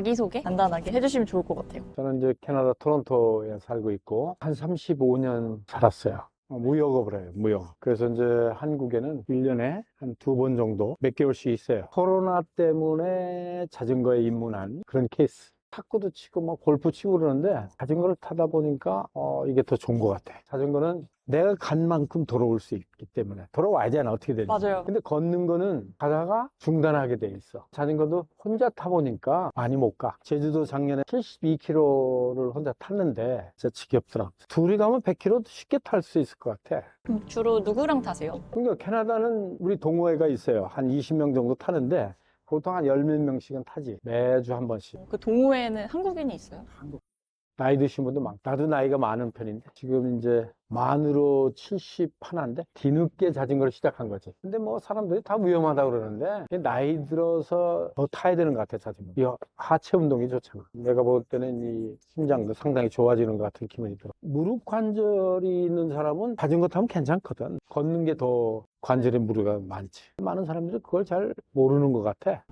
자기소개 간단하게 해주시면 좋을 것 같아요. 저는 이제 캐나다 토론토에 살고 있고 한 35년 살았어요. 무역업을 해요, 무역. 그래서 이제 한국에는 1년에 한 2번 정도 몇 개월씩 있어요. 코로나 때문에 자전거에 입문한 그런 케이스. 탁구도 치고 뭐 골프 치고 그러는데 자전거를 타다 보니까 이게 더 좋은 것 같아. 자전거는 내가 간 만큼 돌아올 수 있기 때문에 돌아와야잖아, 어떻게 되지. 맞아요. 근데 걷는 거는 가다가 중단하게 돼 있어. 자전거도 혼자 타보니까 많이 못 가. 제주도 작년에 72km를 혼자 탔는데 진짜 지겹더라. 둘이 가면 100km도 쉽게 탈 수 있을 것 같아. 그럼 주로 누구랑 타세요? 그러니까 캐나다는 우리 동호회가 있어요. 한 20명 정도 타는데 보통 한 10몇 명씩은 타지. 매주 한 번씩. 그 동호회에는 한국인이 있어요? 나이 드신 분도 많고, 나도 나이가 많은 편인데, 지금 이제 만으로 70 하나인데, 뒤늦게 자전거를 시작한 거지. 근데 뭐 사람들이 다 위험하다고 그러는데, 나이 들어서 더 타야 되는 것 같아, 자전거. 이 하체 운동이 좋잖아. 내가 볼 때는 이 심장도 상당히 좋아지는 것 같은 기분이 들어. 무릎 관절이 있는 사람은 자전거 타면 괜찮거든. 걷는 게 더 관절에 무리가 많지. 많은 사람들이 그걸 잘 모르는 것 같아.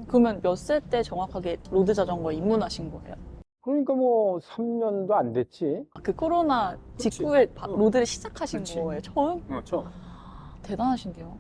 그러면 몇 세 때 정확하게 로드 자전거 입문하신 거예요? 그러니까 뭐 3년도 안 됐지. 그 코로나 직후에 로드를 시작하신 그렇지. 거예요, 처음? 처음. 대단하신데요.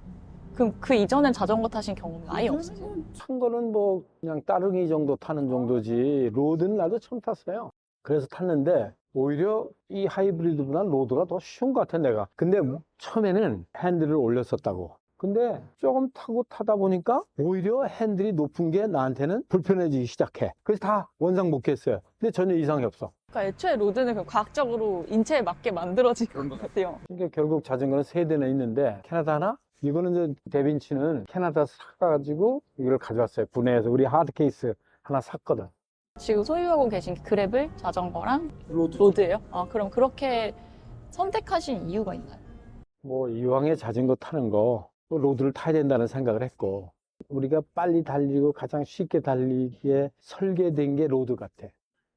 그럼 그 이전엔 자전거 타신 경험이 아예 없으세요? 탄 거는 뭐 그냥 따릉이 정도 타는 정도지 로드는 나도 처음 탔어요. 그래서 탔는데 오히려 이 하이브리드보다 로드가 더 쉬운 것 같아 내가. 근데 처음에는 핸들을 올렸었다고. 근데 조금 타고 타다 보니까 오히려 핸들이 높은 게 나한테는 불편해지기 시작해. 그래서 다 원상복귀했어요. 근데 전혀 이상이 없어. 그러니까 애초에 로드는 그 과학적으로 인체에 맞게 만들어진 것 같아요. 그러니까 결국 자전거는 세 대나 있는데 캐나다 하나? 이거는 이제 데빈치는 캐나다에서 사가지고 이걸 가져왔어요. 분해해서 우리 하드 케이스 하나 샀거든. 지금 소유하고 계신 그래블 자전거랑 로드예요? 아, 그럼 그렇게 선택하신 이유가 있나요? 뭐 이왕에 자전거 타는 거 또 로드를 타야 된다는 생각을 했고 우리가 빨리 달리고 가장 쉽게 달리기에 설계된 게 로드 같아.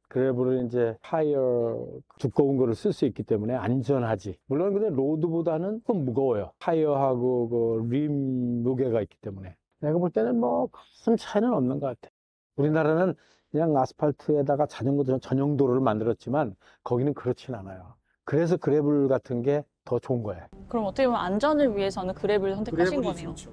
그래브를 이제 타이어 두꺼운 거를 쓸 수 있기 때문에 안전하지. 물론 근데 로드보다는 좀 무거워요. 타이어하고 그 림 무게가 있기 때문에. 내가 볼 때는 뭐 큰 차이는 없는 것 같아. 우리나라는 그냥 아스팔트에다가 자전거 전용 도로를 만들었지만 거기는 그렇진 않아요. 그래서 그래블 같은 게 더 좋은 거예요. 그럼 어떻게 보면 안전을 위해서는 그래블을 선택하신 그래블이 거네요. 좋죠.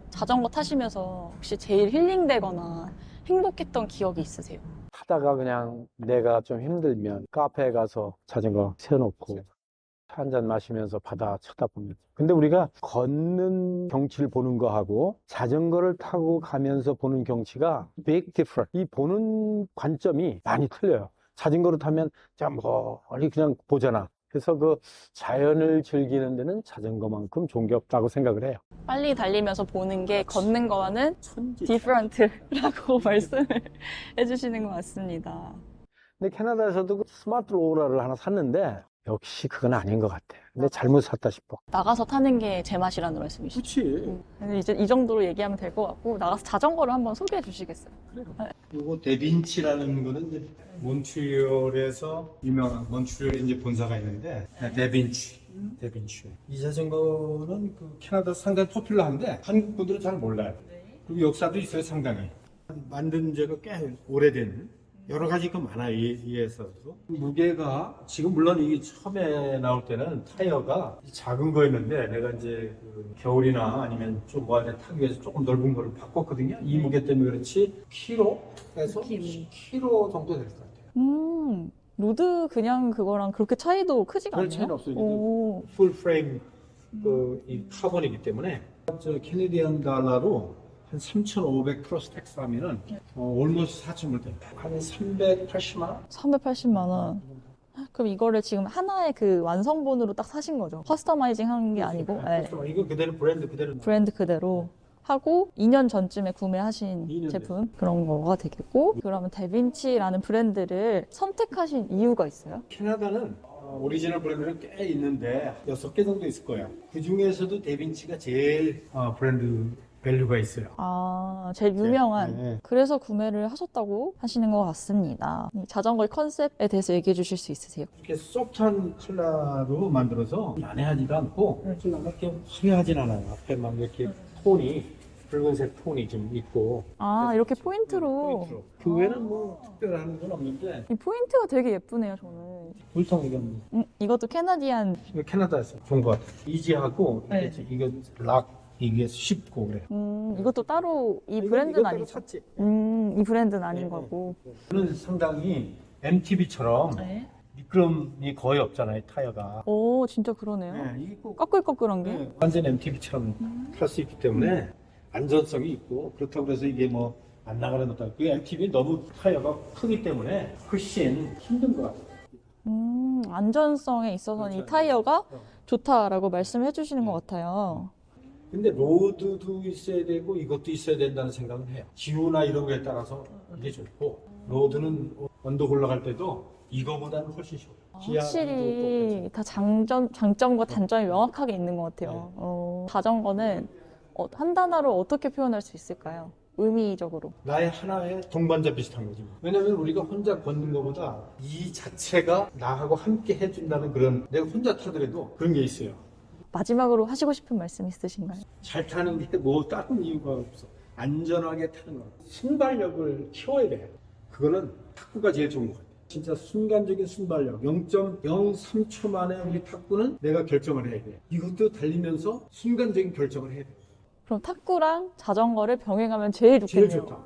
자전거 타시면서 혹시 제일 힐링되거나 행복했던 기억이 있으세요? 타다가 그냥 내가 좀 힘들면 카페에 가서 자전거 세워놓고 차 한잔 마시면서 바다 쳐다보면서. 근데 우리가 걷는 경치를 보는 거하고 자전거를 타고 가면서 보는 경치가 big different. 이 보는 관점이 많이 틀려요. 자전거를 타면 저 멀리 그냥 보잖아. 그래서 그 자연을 즐기는 데는 자전거만큼 좋은 게 없다고 생각을 해요. 빨리 달리면서 보는 게 걷는 거와는 디프런트라고 말씀을 해주시는 것 같습니다. 근데 캐나다에서도 그 스마트 로라를 하나 샀는데 역시 그건 아닌 것 같아. 근데 잘못 샀다 싶어. 나가서 타는 게 제 맛이라는 말씀이시죠? 그렇지. 이제 이 정도로 얘기하면 될 것 같고 나가서 자전거를 한번 소개해 주시겠어요? 요거 데빈치라는 거는 이제 몬트리올에서 유명한 몬트리올에 이제 본사가 있는데 데빈치. 이 자전거는 그 캐나다 상당히 포퓰러한데 한국 분들은 잘 몰라요. 그리고 역사도 있어요 상당히. 만든 지가 꽤 오래된 여러 가지가 많아요 이에서도. 무게가 지금 물론 이게 처음에 나올 때는 타이어가 작은 거였는데 내가 이제 그 겨울이나 아니면 좀 뭐 할 때 타기 위해서 조금 넓은 거를 바꿨거든요. 이 무게 때문에 그렇지 키로에서 10kg 정도 될 것 같아요. 로드 그냥 그거랑 그렇게 차이도 크지가 별 않네요? 차이는 없어요. 오. 풀 프레임 이 카본이기 때문에 저 캐네디언 달러로 한 3,500 크로스 텍스 하면은 올모스 4,000불 돼요. 한 380만 원? 380만 원. 그럼 이거를 지금 하나의 그 완성본으로 딱 사신 거죠? 커스터마이징 한 게 아니고? 네. 이거 그대로 브랜드 그대로. 브랜드 그대로 하고 2년 전쯤에 구매하신 2년 제품 그런 거가 되겠고, 그러면 데빈치라는 브랜드를 선택하신 이유가 있어요? 캐나다는 오리지널 브랜드는 꽤 있는데 6개 정도 있을 거예요. 그 중에서도 데빈치가 제일 브랜드 밸류가 있어요. 아, 제일 유명한. 네. 그래서 구매를 하셨다고 하시는 것 같습니다. 이 자전거의 컨셉에 대해서 얘기해 주실 수 있으세요? 이렇게 소프트한 컬러로 만들어서 난해하지도 않고 컬러가 이렇게 화려하진 않아요. 앞에 막 이렇게 톤이 붉은색 톤이 좀 있고. 아, 이렇게 포인트로. 그 외에는 뭐 특별한 건 없는데 이 포인트가 되게 예쁘네요, 저는. 불통 이건 이것도 캐나디안. 이거 캐나다에서 좋은 것 같아. 이지하고 네. 이건 락 이게 쉽고 그래. 이것도 따로 이 이거 브랜드는 따로 아니죠. 샀지. 이 브랜드는 아닌 네, 거고. 이거는 상당히 MTB처럼 네. 미끄럼이 거의 없잖아요 타이어가. 오, 진짜 그러네요. 네, 이게 꼭 꺼끌꺼끌한 게. 완전 MTB처럼 탈 수 있기 때문에 안전성이 있고 그렇다고 해서 이게 뭐 안 나가는 것도 아니고 그 MTB 너무 타이어가 크기 때문에 훨씬 힘든 것 같아요. 안전성에 있어서는 이 그렇죠. 타이어가 좋다라고 말씀해 주시는 것 같아요. 근데 로드도 있어야 되고 이것도 있어야 된다는 생각은 해요. 기후나 이런 거에 따라서 이게 좋고 로드는 언덕 올라갈 때도 이거보다는 훨씬 쉬워요. 확실히 다 장점과 단점이 명확하게 있는 것 같아요. 자전거는 한 단어로 어떻게 표현할 수 있을까요? 의미적으로. 나의 하나의 동반자 비슷한 거지. 왜냐면 우리가 혼자 걷는 것보다 이 자체가 나하고 함께 해준다는 그런 내가 혼자 타더라도 그런 게 있어요. 마지막으로 하시고 싶은 말씀 있으신가요? 잘 타는 게 뭐 다른 이유가 없어. 안전하게 타는 거. 순발력을 키워야 돼. 그거는 탁구가 제일 좋은 것 같아. 진짜 순간적인 순발력. 0.03초 만에 우리 탁구는 내가 결정을 해야 돼. 이것도 달리면서 순간적인 결정을 해야 돼. 그럼 탁구랑 자전거를 병행하면 제일 좋겠네요. 제일 좋다.